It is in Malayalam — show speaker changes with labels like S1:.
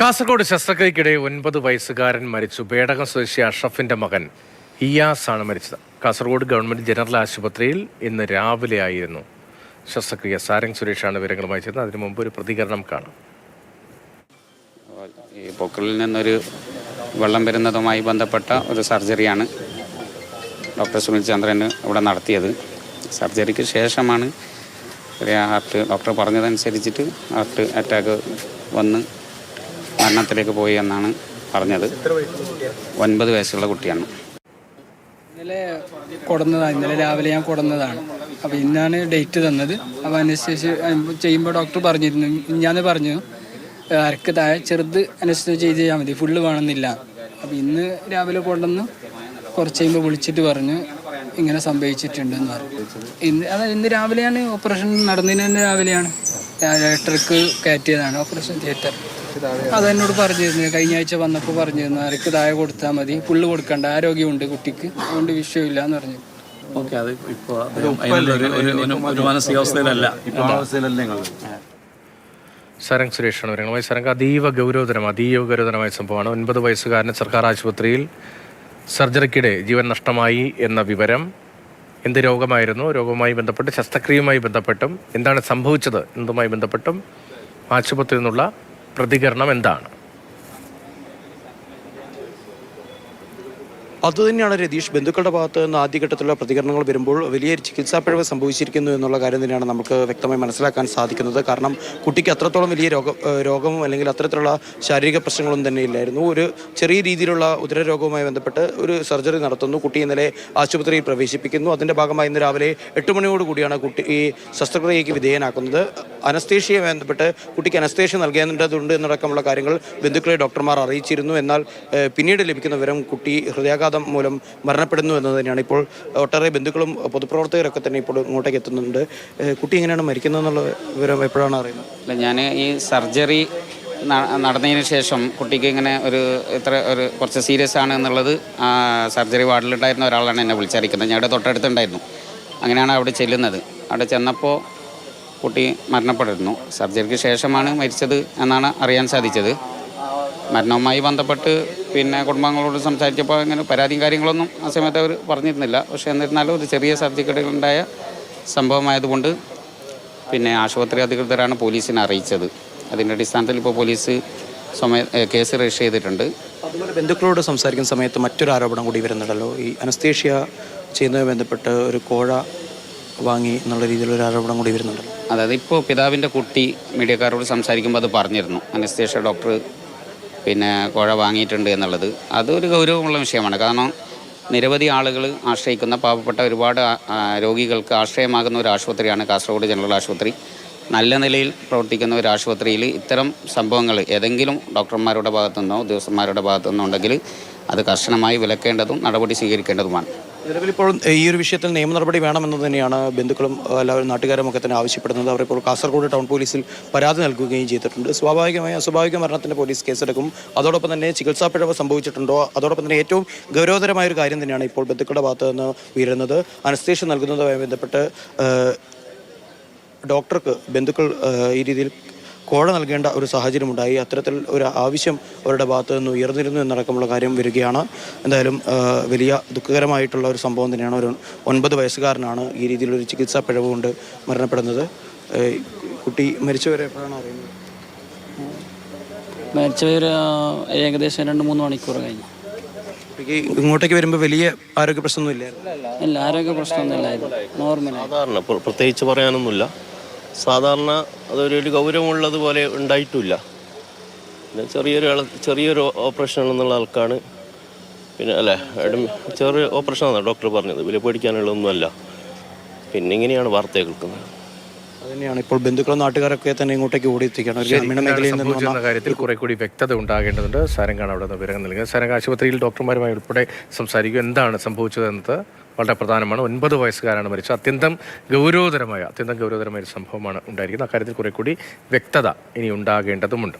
S1: കാസർഗോഡ് ശസ്ത്രക്രിയക്കിടെ 9 വയസ്സുകാരൻ മരിച്ചു. പേടകം സ്വദേശി അഷ്റഫിന്റെ മകൻ ഇയാസ് ആണ് മരിച്ചത്. കാസർഗോഡ് ഗവൺമെന്റ് ജനറൽ ആശുപത്രിയിൽ ഇന്ന് രാവിലെ ആയിരുന്നു ശസ്ത്രക്രിയ. സാരംഗ് സുരേഷാണ് വിവരങ്ങളുമായി ചേർന്നത്. അതിനു മുമ്പ് ഒരു പ്രതികരണം കാണാം.
S2: ഈ പൊക്കിളിൽ നിന്നൊരു വെള്ളം വരുന്നതുമായി ബന്ധപ്പെട്ട ഒരു സർജറിയാണ് ഡോക്ടർ സുനിൽ ചന്ദ്രന് ഇവിടെ നടത്തിയത്. സർജറിക്ക് ശേഷമാണ് ഹാർട്ട് ഡോക്ടർ പറഞ്ഞതനുസരിച്ചിട്ട് ഹാർട്ട് അറ്റാക്ക് വന്ന് മരണത്തിലേക്ക് പോയി എന്നാണ് പറഞ്ഞത്. 9 വയസ്സുള്ള കുട്ടിയാണ്.
S3: ഇന്നലെ രാവിലെ ഞാൻ കൊടുന്നതാണ്. അപ്പോൾ ഇന്നാണ് ഡേറ്റ് തന്നത്. അപ്പോൾ അനസ്തേഷ്യ ചെയ്യുമ്പോൾ ഡോക്ടർ പറഞ്ഞിരുന്നു, ഞാൻ പറഞ്ഞു അരക്ക് താഴെ ചെറുത് അനസ്തേഷ്യ ചെയ്താൽ മതി, ഫുള്ള് വേണമെന്നില്ല. അപ്പോൾ ഇന്ന് രാവിലെ കൊണ്ടുവന്ന് കുറച്ച് കഴിയുമ്പോൾ വിളിച്ചിട്ട് പറഞ്ഞു ഇങ്ങനെ സംഭവിച്ചിട്ടുണ്ടെന്ന് പറഞ്ഞു. ഇന്ന് രാവിലെയാണ് ഓപ്പറേഷൻ നടന്നതിന് തന്നെ രാവിലെയാണ് 8:30 കയറ്റിയതാണ് ഓപ്പറേഷൻ തിയേറ്റർ. അതെന്നോട് പറഞ്ഞിരുന്നു, കഴിഞ്ഞ ആഴ്ച വന്നപ്പോൾ പറഞ്ഞിരുന്നു അരക്ക് താഴെ കൊടുത്താൽ മതി, ഫുള്ള് കൊടുക്കണ്ട, ആരോഗ്യമുണ്ട് കുട്ടിക്ക്, അതുകൊണ്ട് വിഷയമില്ല എന്ന് പറഞ്ഞു.
S1: സാരംഗ് സുരേഷാണ് വിവരങ്ങളുമായി. സാരംഗ്, അതീവ ഗൗരവതരമായ സംഭവമാണ്. 9 വയസ്സുകാരന് സർക്കാർ ആശുപത്രിയിൽ സർജറിക്കിടെ ജീവൻ നഷ്ടമായി എന്ന വിവരം. എന്ത് രോഗമായിരുന്നു? രോഗവുമായി ബന്ധപ്പെട്ട് ശസ്ത്രക്രിയയുമായി ബന്ധപ്പെട്ടും എന്താണ് സംഭവിച്ചത് എന്നതുമായി ബന്ധപ്പെട്ടും ആശുപത്രിയിൽ നിന്നുള്ള പ്രതികരണം എന്താണ്?
S4: അതുതന്നെയാണ് രതീഷ്. ബന്ധുക്കളുടെ ഭാഗത്ത് നിന്ന് ആദ്യഘട്ടത്തിലുള്ള പ്രതികരണങ്ങൾ വരുമ്പോൾ വലിയ ചികിത്സാപ്പിഴവ് സംഭവിച്ചിരിക്കുന്നു എന്നുള്ള കാര്യം തന്നെയാണ് നമുക്ക് വ്യക്തമായി മനസ്സിലാക്കാൻ സാധിക്കുന്നത്. കാരണം കുട്ടിക്ക് അത്രത്തോളം വലിയ രോഗമോ അല്ലെങ്കിൽ അത്തരത്തിലുള്ള ശാരീരിക പ്രശ്നങ്ങളൊന്നും തന്നെ ഇല്ലായിരുന്നു. ഒരു ചെറിയ രീതിയിലുള്ള ഉദരരോഗവുമായി ബന്ധപ്പെട്ട് ഒരു സർജറി നടത്തുന്നു. കുട്ടി ഇന്നലെ ആശുപത്രിയിൽ പ്രവേശിപ്പിക്കുന്നു. അതിൻ്റെ ഭാഗമായി ഇന്ന് രാവിലെ 8 മണിയോട് കൂടിയാണ് കുട്ടി ഈ ശസ്ത്രക്രിയയ്ക്ക് വിധേയനാക്കുന്നത്. അനസ്തേഷ്യയെ ബന്ധപ്പെട്ട് കുട്ടിക്ക് അനസ്തേഷ്യ നൽകേണ്ടതുണ്ട് എന്നടക്കമുള്ള കാര്യങ്ങൾ ബന്ധുക്കളെ ഡോക്ടർമാർ അറിയിച്ചിരുന്നു. എന്നാൽ പിന്നീട് ലഭിക്കുന്ന വിവരം കുട്ടി ഹൃദയാഘാതം മൂലം മരണപ്പെടുന്നു എന്നത് തന്നെയാണ്. ഇപ്പോൾ ഒട്ടേറെ ബന്ധുക്കളും പൊതുപ്രവർത്തകരൊക്കെ തന്നെ ഇപ്പോൾ ഇങ്ങോട്ടേക്ക് എത്തുന്നുണ്ട്. കുട്ടി എങ്ങനെയാണ് മരിക്കുന്നതെന്നുള്ള വിവരം എപ്പോഴാണ് അറിയുന്നത്?
S2: അല്ല, ഞാൻ ഈ സർജറി നടന്നതിന് ശേഷം കുട്ടിക്ക് ഇങ്ങനെ കുറച്ച് സീരിയസ് ആണ് എന്നുള്ളത് സർജറി വാർഡിലുണ്ടായിരുന്ന ഒരാളാണ് എന്നെ വിളിച്ചറിയിക്കുന്നത്. ഞാൻ അവിടെ തൊട്ടടുത്തുണ്ടായിരുന്നു. അങ്ങനെയാണ് അവിടെ ചെല്ലുന്നത്. അവിടെ ചെന്നപ്പോൾ കുട്ടി മരണപ്പെട്ടിരുന്നു. സർജറിക്ക് ശേഷമാണ് മരിച്ചത് എന്നാണ് അറിയാൻ സാധിച്ചത്. മരണവുമായി ബന്ധപ്പെട്ട് പിന്നെ കുടുംബങ്ങളോട് സംസാരിച്ചപ്പോൾ അങ്ങനെ പരാതിയും കാര്യങ്ങളൊന്നും ആ സമയത്ത് അവർ പറഞ്ഞിരുന്നില്ല. പക്ഷേ എന്നിരുന്നാലും ഒരു ചെറിയ സർജറികളുണ്ടായ സംഭവമായതുകൊണ്ട് പിന്നെ ആശുപത്രി അധികൃതരാണ് പോലീസിനെ അറിയിച്ചത്. അതിൻ്റെ അടിസ്ഥാനത്തിൽ ഇപ്പോൾ പോലീസ് കേസ് രജിസ്റ്റർ ചെയ്തിട്ടുണ്ട്.
S4: അതുപോലെ ബന്ധുക്കളോട് സംസാരിക്കുന്ന സമയത്ത് മറ്റൊരു ആരോപണം കൂടി വരുന്നുണ്ടല്ലോ. ഈ അനസ്തേഷ്യ ചെയ്യുന്നതുമായി ബന്ധപ്പെട്ട് ഒരു കോഴ വാങ്ങി എന്നുള്ള രീതിയിലൊരു ആരോപണം കൂടി വരുന്നുണ്ടല്ലോ.
S2: അതായത് ഇപ്പോൾ പിതാവിൻ്റെ കുട്ടി മീഡിയക്കാരോട് സംസാരിക്കുമ്പോൾ അത് പറഞ്ഞിരുന്നു, അനസ്തേഷ്യ ഡോക്ടർ പിന്നെ കോഴ വാങ്ങിയിട്ടുണ്ട് എന്നുള്ളത്. അതൊരു ഗൗരവമുള്ള വിഷയമാണ്. കാരണം നിരവധി ആളുകൾ ആശ്രയിക്കുന്ന പാവപ്പെട്ട ഒരുപാട് രോഗികൾക്ക് ആശ്രയമാകുന്ന ഒരു ആശുപത്രിയാണ് കാസർഗോഡ് ജനറൽ ആശുപത്രി. നല്ല നിലയിൽ പ്രവർത്തിക്കുന്ന ഒരു ആശുപത്രിയിൽ ഇത്തരം സംഭവങ്ങൾ ഏതെങ്കിലും ഡോക്ടർമാരുടെ ഭാഗത്തുനിന്നോ ഉദ്യോഗസ്ഥന്മാരുടെ ഭാഗത്തുനിന്നോ ഉണ്ടെങ്കിൽ അത് കർശനമായി വിലക്കേണ്ടതും നടപടി സ്വീകരിക്കേണ്ടതുമാണ്.
S4: നിലവിലിപ്പോൾ ഈ ഒരു വിഷയത്തിൽ നിയമ നടപടി വേണമെന്ന് തന്നെയാണ് ബന്ധുക്കളും എല്ലാവരും നാട്ടുകാരും ഒക്കെ തന്നെ ആവശ്യപ്പെടുന്നത്. അവരിപ്പോൾ കാസർഗോഡ് ടൗൺ പോലീസിൽ പരാതി നൽകുകയും ചെയ്തിട്ടുണ്ട്. അസ്വാഭാവിക മരണത്തിന് പോലീസ് കേസെടുക്കും. അതോടൊപ്പം തന്നെ ചികിത്സാ പിഴവ് സംഭവിച്ചിട്ടുണ്ടോ, അതോടൊപ്പം തന്നെ ഏറ്റവും ഗൗരവതരമായൊരു കാര്യം തന്നെയാണ് ഇപ്പോൾ ബന്ധുക്കളുടെ ഭാഗത്ത് നിന്ന് ഉയരുന്നത്. അനസ്തേഷ്യ നൽകുന്നതുമായി ബന്ധപ്പെട്ട് ഡോക്ടർക്ക് ബന്ധുക്കൾ ഈ രീതിയിൽ കോഴ നൽകേണ്ട ഒരു സാഹചര്യമുണ്ടായി. അത്തരത്തിൽ ഒരു ആവശ്യം അവരുടെ ഭാഗത്ത് നിന്ന് ഉയർന്നിരുന്നു എന്നടക്കമുള്ള കാര്യം വരികയാണ്. എന്തായാലും വലിയ ദുഃഖകരമായിട്ടുള്ള ഒരു സംഭവം തന്നെയാണ്. ഒരു 9 വയസ്സുകാരനാണ് ഈ രീതിയിലൊരു ചികിത്സാ പിഴവ് കൊണ്ട് മരണപ്പെടുന്നത്. കുട്ടി മരിച്ചവരെ എപ്പോഴാണ് അറിയുന്നത്?
S3: മരിച്ചവർ ഏകദേശം 2-3 മണിക്കൂർ കഴിഞ്ഞു.
S4: ഇങ്ങോട്ടേക്ക് വരുമ്പോൾ വലിയ ആരോഗ്യ പ്രശ്നമൊന്നും ഇല്ലായിരുന്നു?
S3: ഇല്ല, ആരോഗ്യ പ്രശ്നമൊന്നും ഇല്ലായിരുന്നു. നോർമൽ.
S5: സാധാരണ പ്രത്യേകിച്ച് പറയാനൊന്നുമില്ല. സാധാരണ അതൊരു ഗൗരവമുള്ളതുപോലെ ഉണ്ടായിട്ടില്ല. പിന്നെ ചെറിയൊരു ഓപ്പറേഷൻ എന്നുള്ള ആൾക്കാണ്. പിന്നെ അല്ലേ, ചെറിയ ഓപ്പറേഷനാണ് ഡോക്ടർ പറഞ്ഞത്. വലിയ പേടിക്കാനുള്ളതൊന്നുമല്ല. പിന്നെ ഇങ്ങനെയാണ് വാർത്ത കേൾക്കുന്നത്.
S4: അതുതന്നെയാണ് ഇപ്പോൾ ബന്ധുക്കളും നാട്ടുകാരൊക്കെ തന്നെ ഇങ്ങോട്ടേക്ക് ഓടിയെത്തിക്കുകയാണ്. ഗ്രാമീണ മേഖലയിൽ
S1: നിന്നുള്ള കാര്യത്തിൽ കുറെ കൂടി വ്യക്തത ഉണ്ടാകേണ്ടതുണ്ട്. സാരംഗാണ് അവിടെ നിന്ന് വിവരങ്ങൾ നൽകുന്നത്. സാരംഗ് ആശുപത്രിയിൽ ഡോക്ടർമാരുമായി ഉൾപ്പെടെ സംസാരിക്കും. എന്താണ് സംഭവിച്ചതെന്നത് വളരെ പ്രധാനമാണ്. 9 വയസ്സുകാരാണ് മരിച്ചത്. അത്യന്തം ഗൗരവതരമായ ഒരു സംഭവമാണ് ഉണ്ടായിരിക്കുന്നത്. അക്കാര്യത്തിൽ കുറെ കൂടി വ്യക്തത ഇനി ഉണ്ടാകേണ്ടതുമുണ്ട്.